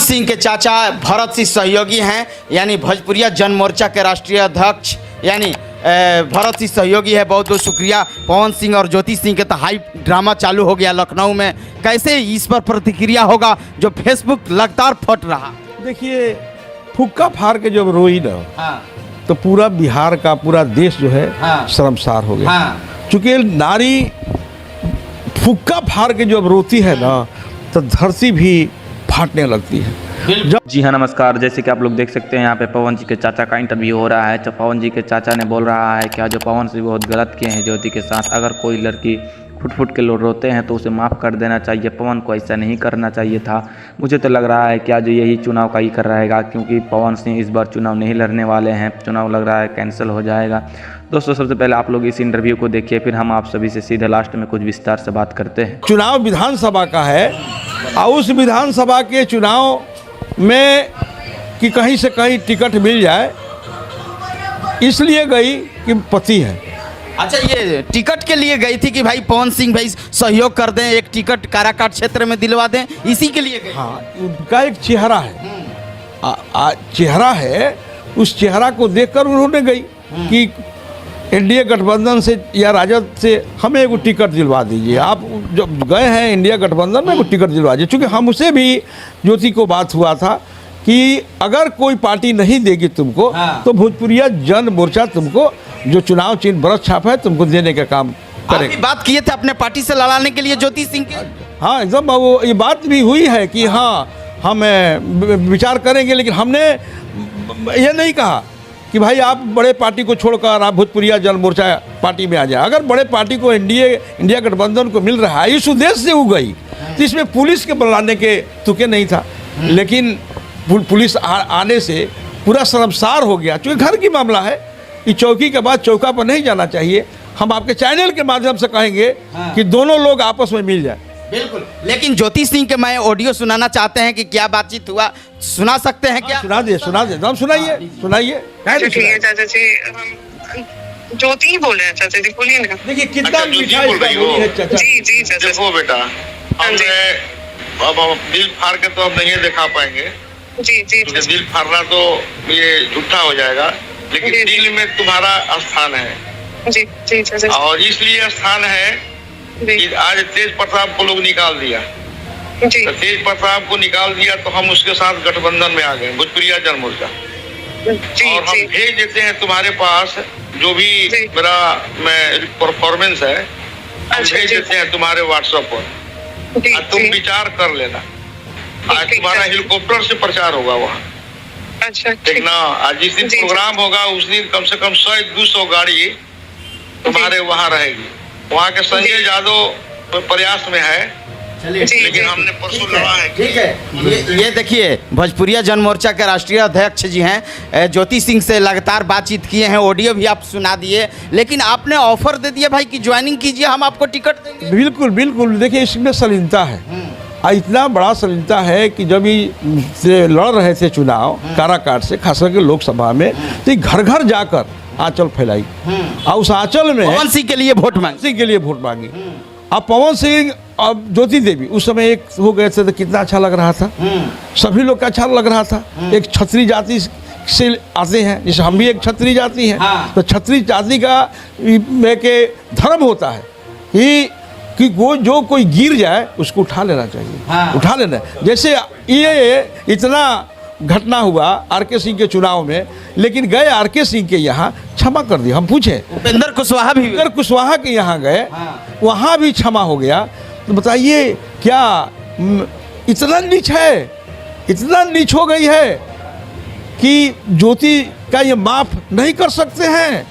सिंह के चाचा भरत सिंह सहयोगी हैं, यानी भोजपुरिया जन मोर्चा के राष्ट्रीय अध्यक्ष यानी भरत सिंह सहयोगी है। बहुत बहुत शुक्रिया। पवन सिंह और ज्योति सिंह के तो हाई ड्रामा चालू हो गया लखनऊ में, कैसे इस पर प्रतिक्रिया होगा जो फेसबुक लगातार फट रहा? देखिए, फुक्का फाड़ के जब रोई ना, हाँ, तो पूरा बिहार का पूरा देश जो है हाँ, शर्मसार हो गया। हाँ, चूँकि नारी फुक्का फाड़ के जब रोती है ना, तो धरती भी फाटने लगती है। जी हाँ, नमस्कार। जैसे कि आप लोग देख सकते हैं यहाँ पे पवन जी के चाचा का इंटरव्यू हो रहा है। तो पवन जी के चाचा ने बोल रहा है कि जो पवन सिंह बहुत गलत किए हैं ज्योति के साथ। अगर कोई लड़की फुट फुट के लोग रोते हैं तो उसे माफ़ कर देना चाहिए, पवन को ऐसा नहीं करना चाहिए था। मुझे तो लग रहा है कि आज यही चुनाव का ही कर रहेगा, क्योंकि पवन सिंह इस बार चुनाव नहीं लड़ने वाले हैं। चुनाव लग रहा है कैंसिल हो जाएगा। दोस्तों, सबसे पहले आप लोग इस इंटरव्यू को देखिए, फिर हम आप सभी से सीधे लास्ट में कुछ विस्तार से बात करते हैं। चुनाव विधानसभा का है और उस विधानसभा के चुनाव में कि कहीं से कहीं टिकट मिल जाए, इसलिए गई कि पति है। अच्छा, ये टिकट के लिए गई थी कि भाई पवन सिंह भाई सहयोग कर दें, एक टिकट काराकाट क्षेत्र में दिलवा दें, इसी के लिए गई? हाँ, उनका एक चेहरा है, चेहरा है। उस चेहरा को देखकर उन्होंने गई कि इंडिया गठबंधन से या राजद से हमें एक टिकट दिलवा दीजिए। आप जब गए हैं इंडिया गठबंधन में, एक टिकट दिलवा दीजिए। चूँकि हमसे भी ज्योति को बात हुआ था कि अगर कोई पार्टी नहीं देगी तुमको, हाँ, तो भोजपुरिया जन मोर्चा तुमको जो चुनाव चिन्ह बरस छाप है तुमको देने का काम करेगा। आप बात किए थे अपने पार्टी से लड़ाने के लिए ज्योति सिंह के? हाँ, एकदम वो ये बात भी हुई है कि हाँ हम विचार करेंगे, लेकिन हमने ये नहीं कहा कि भाई आप बड़े पार्टी को छोड़कर आप भोजपुरिया जन मोर्चा पार्टी में आ जाए। अगर बड़े पार्टी को इंडिया गठबंधन को मिल रहा है, इस उद्देश्य से वो गई, तो इसमें पुलिस के बुलाने के तुके नहीं था। लेकिन पुलिस आने से पूरा शर्मसार हो गया। चूँकि घर की मामला है, ये चौकी के बाद चौका पर नहीं जाना चाहिए। हम आपके चैनल के माध्यम से कहेंगे कि दोनों लोग आपस में मिल जाए। बिल्कुल। लेकिन ज्योति सिंह के मैं ऑडियो सुनाना चाहते हैं कि क्या बातचीत हुआ, सुना सकते हैं क्या? सुना दे हम सुनाइए। ठीक है चाचा जी, ज्योति ही बोल रहे हैं चाचा जी, बोलिए ना। देखिए कितना मीठा इसका बोली है चाचा। जी चाचा। देखो बेटा, हमने अब दिल फाड़ के तो अब नहीं दिखा पाएंगे। जी क्योंकि दिल फाड़ना तो ये झूठा हो जाएगा, लेकिन दिल में तुम्हारा स्थान है। जी चाचा। और इसलिए स्थान है कि आज तेज प्रताप को लोग निकाल दिया। जी। तो तेज प्रताप को निकाल दिया तो हम उसके साथ गठबंधन में आ गए, भोजपुरिया जन मोर्चा। और हम भेज देते हैं तुम्हारे पास जो भी मेरा परफॉर्मेंस है, भेज देते हैं तुम्हारे व्हाट्सएप पर। तुम विचार कर लेना। आज तुम्हारा हेलीकॉप्टर से प्रचार होगा वहाँ। अच्छा, ठीक ना? आज जिस दिन प्रोग्राम होगा उस दिन कम से कम 100-200 गाड़ी तुम्हारे वहाँ रहेगी। वहाँ के संजय यादव प्रयास में है, लेकिन हमने परसों लड़ा है। ठीक है, ये देखिए भोजपुरिया जन मोर्चा के राष्ट्रीय अध्यक्ष जी हैं, ज्योति सिंह से लगातार बातचीत किए हैं, ऑडियो भी आप सुना दिए, लेकिन आपने ऑफर दे दिया भाई कि ज्वाइनिंग कीजिए, हम आपको टिकट देंगे। बिल्कुल। देखिए इसमें शालीनता है, इतना बड़ा शालीनता है कि जब ये लड़ रहे थे चुनाव काराकाट से, खास करके लोकसभा में, तो घर घर जाकर आंचल फैलाई और उस आंचल में पवन सिंह के लिए वोट मांगी। अब पवन सिंह अब ज्योति देवी उस समय एक हो गए थे, तो कितना अच्छा लग रहा था, सभी लोग का अच्छा लग रहा था। एक क्षत्रिय जाति से आते हैं, जैसे हम भी एक क्षत्रिय जाति हैं। हाँ। तो क्षत्रिय जाति का के धर्म होता है कि वो जो कोई गिर जाए उसको उठा लेना चाहिए। हाँ। उठा लेना। जैसे ये इतना घटना हुआ आर.के. सिंह के चुनाव में, लेकिन गए आर.के. सिंह के यहाँ क्षमा कर दिया। हम पूछे उपेंद्र कुशवाहा के यहाँ गए, हाँ, वहाँ भी क्षमा हो गया। तो बताइए क्या इतना नीच हो गई है कि ज्योति का ये माफ़ नहीं कर सकते हैं?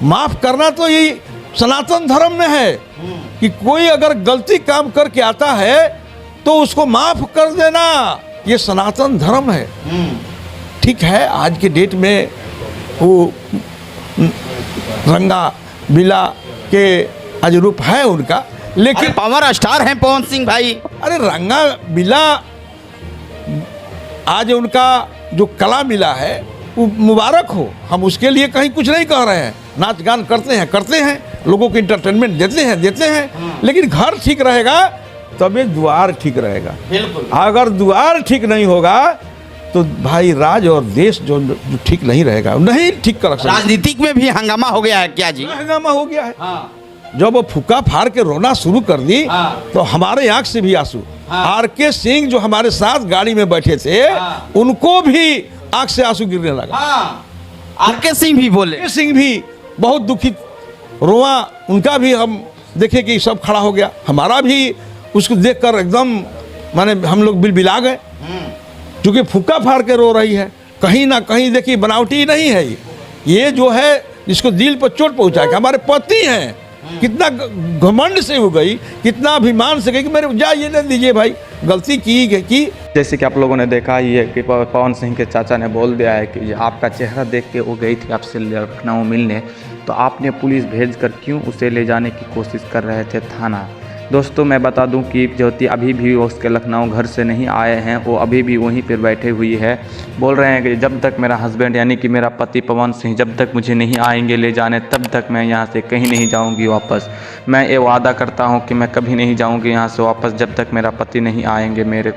माफ़ करना तो ये सनातन धर्म में है कि कोई अगर गलती काम करके आता है तो उसको माफ़ कर देना, ये सनातन धर्म है। ठीक है, आज के डेट में वो रंगा बिला के आज रूप है उनका, लेकिन पावर स्टार हैं पवन सिंह भाई। अरे रंगा बिला आज उनका जो कला मिला है वो मुबारक हो, हम उसके लिए कहीं कुछ नहीं कह रहे हैं। नाच गान करते हैं, लोगों को इंटरटेनमेंट देते हैं, लेकिन घर ठीक रहेगा तभी द्वार ठीक रहेगा। बिल्कुल। अगर द्वार ठीक नहीं होगा तो भाई राज और देश जो ठीक नहीं रहेगा, नहीं ठीक कर सकते। राजनीतिक में भी हंगामा हो गया है क्या जी? हंगामा हो गया है। हाँ। जब वो फूका फाड़ के रोना शुरू कर दी हाँ। तो हमारे आंख से भी आंसू। हाँ। आर.के. सिंह जो हमारे साथ गाड़ी में बैठे थे, हाँ। उनको भी आंख से आंसू गिरने लगा। हाँ। आर.के. सिंह भी बोले। आर.के. सिंह भी बहुत दुखित, रोआ उनका भी। हम देखे कि सब खड़ा हो गया, हमारा भी उसको देखकर एकदम माने हम लोग बिलबिला गए, क्योंकि फूका फाड़ के रो रही है। कहीं ना कहीं देखिए बनावटी नहीं है ये जो है जिसको दिल पर चोट पहुंचा के हमारे पति हैं, कितना घमंड से हो गई, कितना अभिमान से गई कि मेरे जा ये नहीं दीजिए भाई, गलती की। जैसे कि आप लोगों ने देखा ही है कि पवन सिंह के चाचा ने बोल दिया है कि आपका चेहरा देख के वो गई थी आपसे लखनऊ मिलने, तो आपने पुलिस भेजकर क्यों उसे ले जाने की कोशिश कर रहे थे थाना। दोस्तों मैं बता दूं कि ज्योति अभी भी उसके लखनऊ घर से नहीं आए हैं, वो अभी भी वहीं पर बैठे हुई है। बोल रहे हैं कि जब तक मेरा हस्बैंड यानी कि मेरा पति पवन सिंह जब तक मुझे नहीं आएंगे ले जाने, तब तक मैं यहाँ से कहीं नहीं जाऊँगी वापस। मैं ये वादा करता हूँ कि मैं कभी नहीं जाऊँगी यहाँ से वापस जब तक मेरा पति नहीं आएंगे मेरे